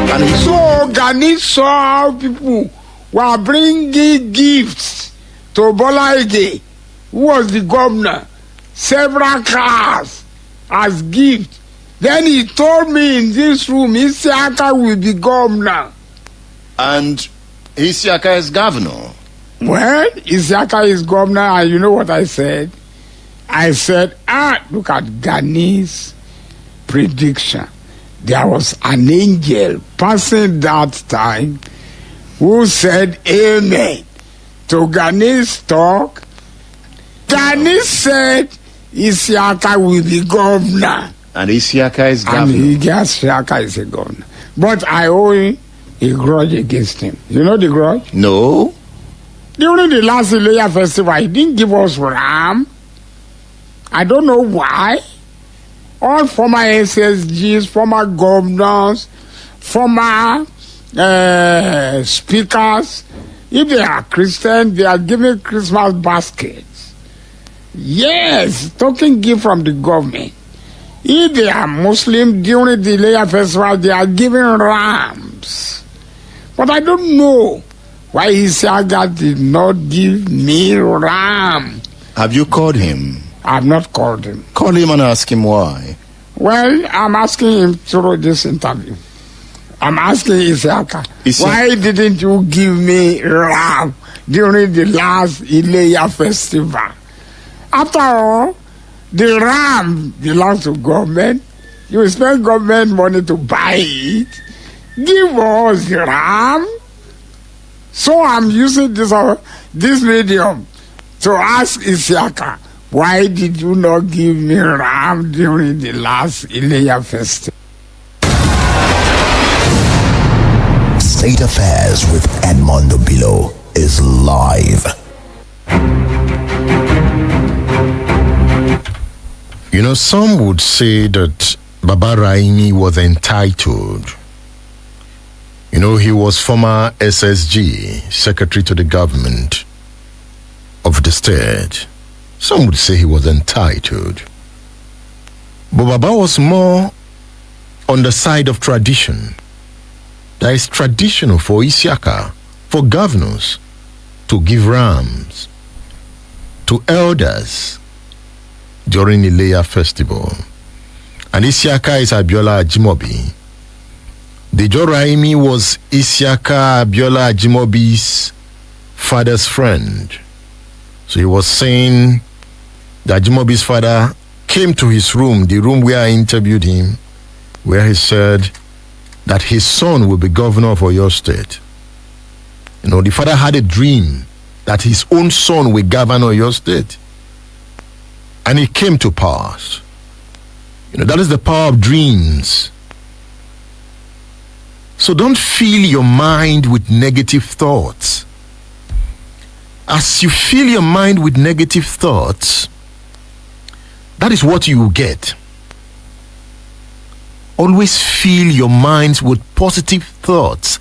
So Gani saw people were bringing gifts to Bola Ige, who was the governor, several cars as gift. Then he told me in this room, Isiaka will be governor. And Isiaka is governor. Well, Isiaka is governor, and you know what I said? I said, look at Gani's prediction. There was an angel passing that time who said amen to Gani's talk. Gani said Isiaka will be governor. And Isiaka is governor. And Isiaka is a governor. But I owe him a grudge against him. You know the grudge? No. During the last Ileya festival, he didn't give us ram. I don't know why. All former SSGs, former governors, former speakers, if they are Christian, they are giving Christmas baskets. Yes, token gift from the government. If they are Muslim, during the Ileya festival, they are giving rams. But I don't know why Isiaka did not give me ram. Have you called him? I have not called him. Call him and ask him why. Well, I'm asking him through this interview. I'm asking Isiaka, why didn't you give me ram during the last Ileya festival? After all, the ram belongs to government. You spend government money to buy it. Give us the ram. So I'm using this medium to ask Isiaka, why did you not give me ram during the last Ileya festival? State Affairs with Edmondo Bilo is live. You know, some would say that Baba Raimi was entitled. You know, he was former SSG, Secretary to the Government of the state. Some would say he was entitled. But Baba was more on the side of tradition. That is traditional for Isiaka, for governors, to give rams to elders during the Ileya festival. And Isiaka is Abiola Ajimobi. Dejo Raimi was Isiaka Abiola Ajimobi's father's friend. So he was saying that Ajimobi's father came to his room, the room where I interviewed him, where he said that his son will be governor of Oyo State. You know, the father had a dream that his own son will govern Oyo State. And it came to pass. You know, that is the power of dreams. So don't fill your mind with negative thoughts. As you fill your mind with negative thoughts, that is what you will get. Always fill your minds with positive thoughts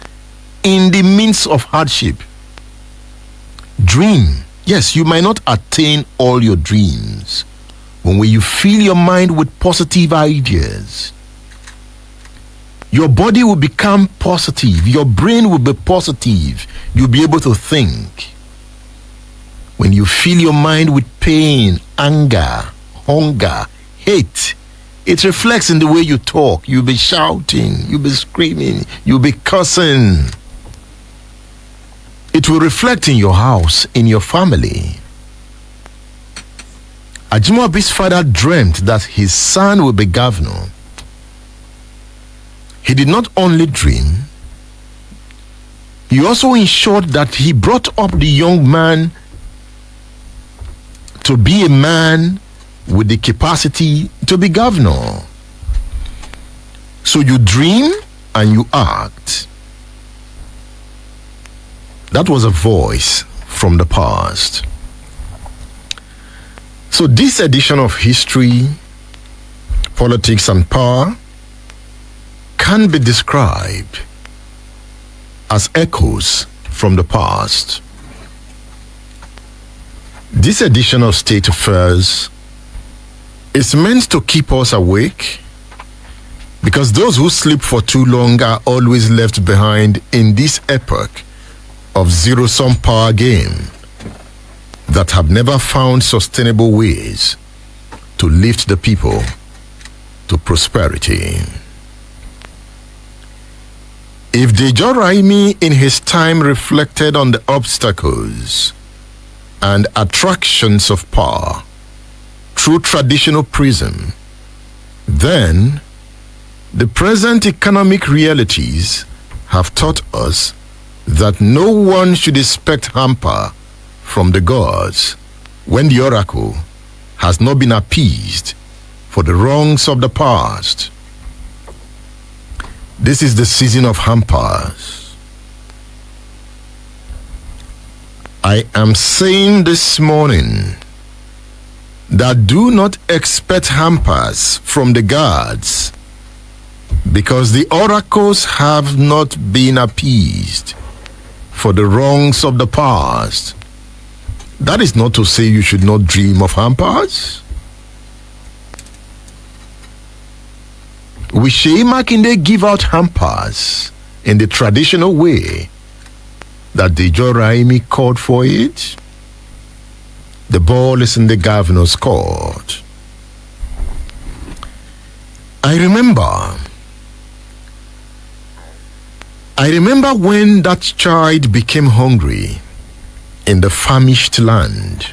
in the midst of hardship. Dream. Yes, you might not attain all your dreams. But when you fill your mind with positive ideas, your body will become positive. Your brain will be positive. You'll be able to think. When you fill your mind with pain, anger, hunger, hate, it reflects in the way you talk. You'll be shouting. You'll be screaming. You'll be cursing. It will reflect in your house, in your family. Ajimobi's father dreamt that his son will be governor. He did not only dream, he also ensured that he brought up the young man to be a man with the capacity to be governor. So you dream and you act. That was a voice from the past. So this edition of History, Politics and Power can be described as echoes from the past. This edition of State Affairs is meant to keep us awake, Because those who sleep for too long are always left behind in this epoch of zero-sum power game that have never found sustainable ways to lift the people to prosperity. If Dejo Raimi in his time reflected on the obstacles and attractions of power through traditional prism, then the present economic realities have taught us that no one should expect hamper from the gods when the oracle has not been appeased for the wrongs of the past. This is the season of hampers. I am saying this morning that do not expect hampers from the gods, because the oracles have not been appeased for the wrongs of the past. That is not to say you should not dream of hampers. Will Seyi Makinde give out hampers in the traditional way that Dejo Raimi called for it? The ball is in the governor's court. I remember when that child became hungry in the famished land.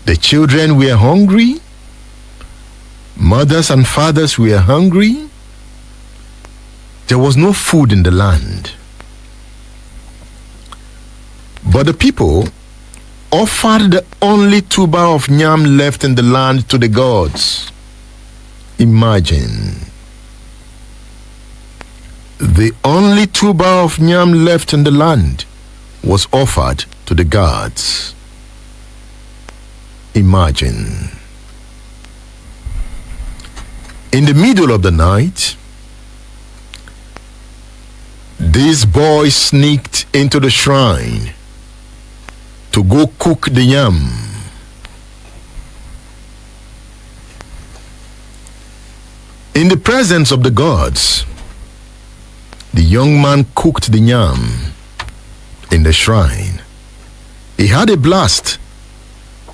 The children were hungry. Mothers and fathers were hungry. There was no food in the land. But the people offered the only tuber of yam left in the land to the gods. Imagine. The only tuber of yam left in the land was offered to the gods. Imagine. In the middle of the night, this boy sneaked into the shrine to go cook the yam. In the presence of the gods, the young man cooked the yam in the shrine. He had a blast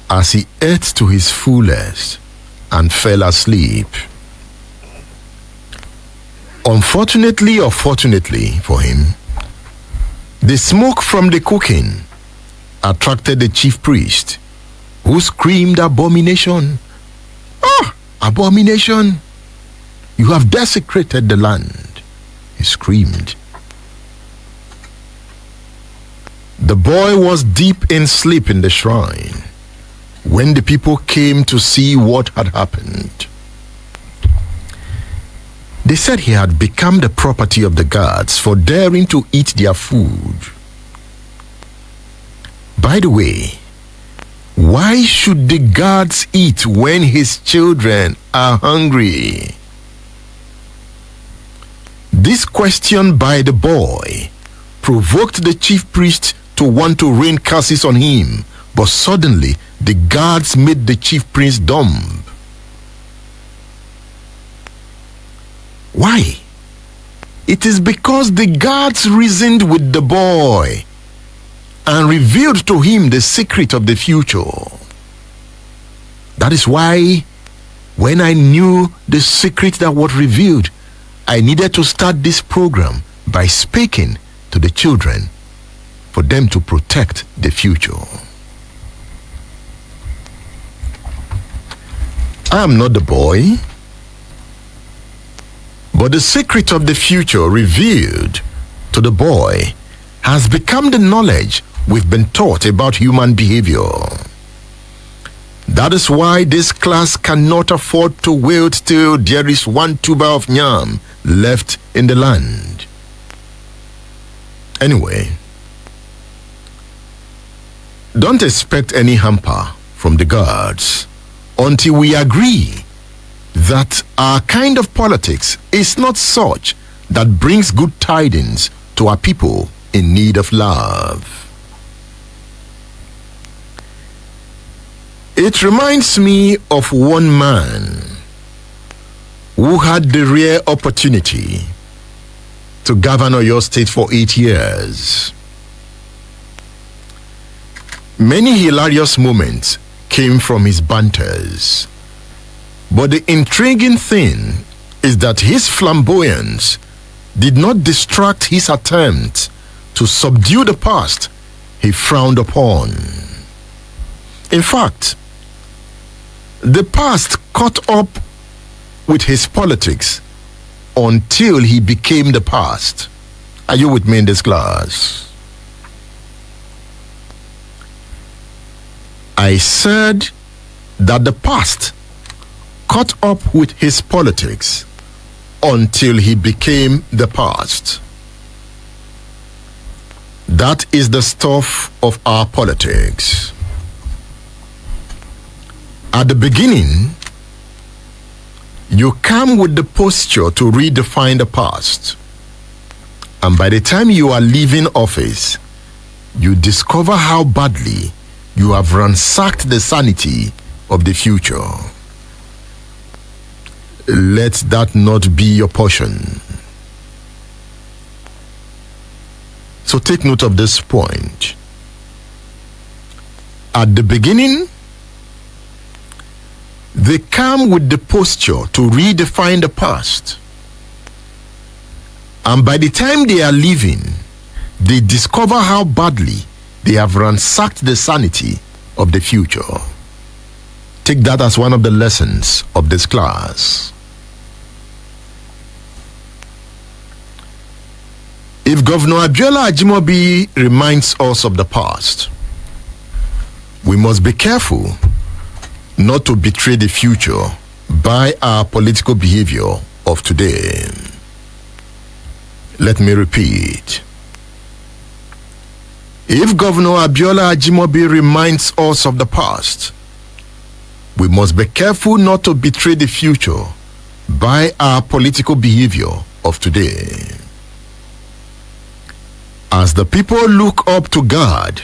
as he ate to his fullest and fell asleep. Unfortunately or fortunately for him, the smoke from the cooking attracted the chief priest, who screamed, "Abomination! Ah, abomination! You have desecrated the land," he screamed. The boy was deep in sleep in the shrine when the people came to see what had happened. They said he had become the property of the gods for daring to eat their food. By the way, why should the gods eat when his children are hungry? This question by the boy provoked the chief priest to want to rain curses on him, but suddenly the gods made the chief priest dumb. Why? It is because the gods reasoned with the boy and revealed to him the secret of the future. That is why, when I knew the secret that was revealed, I needed to start this program by speaking to the children for them to protect the future. I am not the boy, but the secret of the future revealed to the boy has become the knowledge we've been taught about human behavior. That is why this class cannot afford to wait till there is one tuber of yam left in the land. Anyway, don't expect any hamper from the gods until we agree that our kind of politics is not such that brings good tidings to our people in need of love. It reminds me of one man who had the rare opportunity to govern Oyo State for 8 years. Many hilarious moments came from his banters, but the intriguing thing is that his flamboyance did not distract his attempt to subdue the past he frowned upon. In fact, the past caught up with his politics until he became the past. Are you with me in this class? I said that the past caught up with his politics until he became the past. That is the stuff of our politics. At the beginning, you come with the posture to redefine the past. And by the time you are leaving office, you discover how badly you have ransacked the sanity of the future. Let that not be your portion. So take note of this point. At the beginning, they come with the posture to redefine the past. And by the time they are leaving, they discover how badly they have ransacked the sanity of the future. Take that as one of the lessons of this class. If Governor Dr Ajimobi reminds us of the past, we must be careful not to betray the future by our political behavior of today. Let me repeat. If Governor Dr Ajimobi reminds us of the past, we must be careful not to betray the future by our political behavior of today. As the people look up to God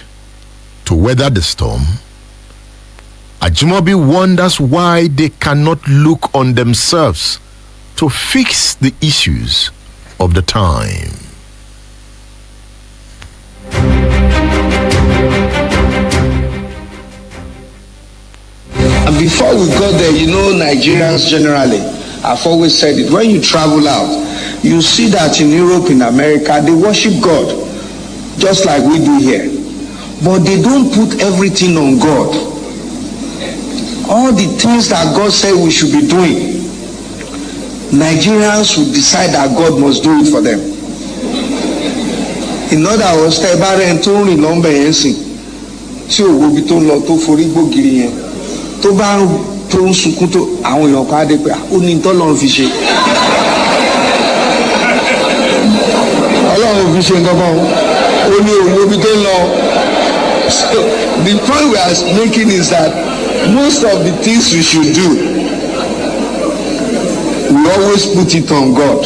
to weather the storm, Ajimobi wonders why they cannot look on themselves to fix the issues of the time. And before we got there, you know, Nigerians generally, I've always said it, when you travel out, you see that in Europe, in America, they worship God, just like we do here. But they don't put everything on God. All the things that God said we should be doing, Nigerians will decide that God must do it for them. In other words, tẹ́ bá rẹ̀ tó rìn lọ́nbẹ̀ yẹn sìn tí òwò bí tó ń lọ tó forí gbògiri yẹn tó bá tó ń sunkún tó àwọn èèyàn kan á dé pé ó ní tọ́lọ́run fi ṣe. Ọlọ́run fi ṣe nǹkan kan ó ní òwò bí tó ń lọ. So the point we are making is that most of the things we should do, we always put it on God.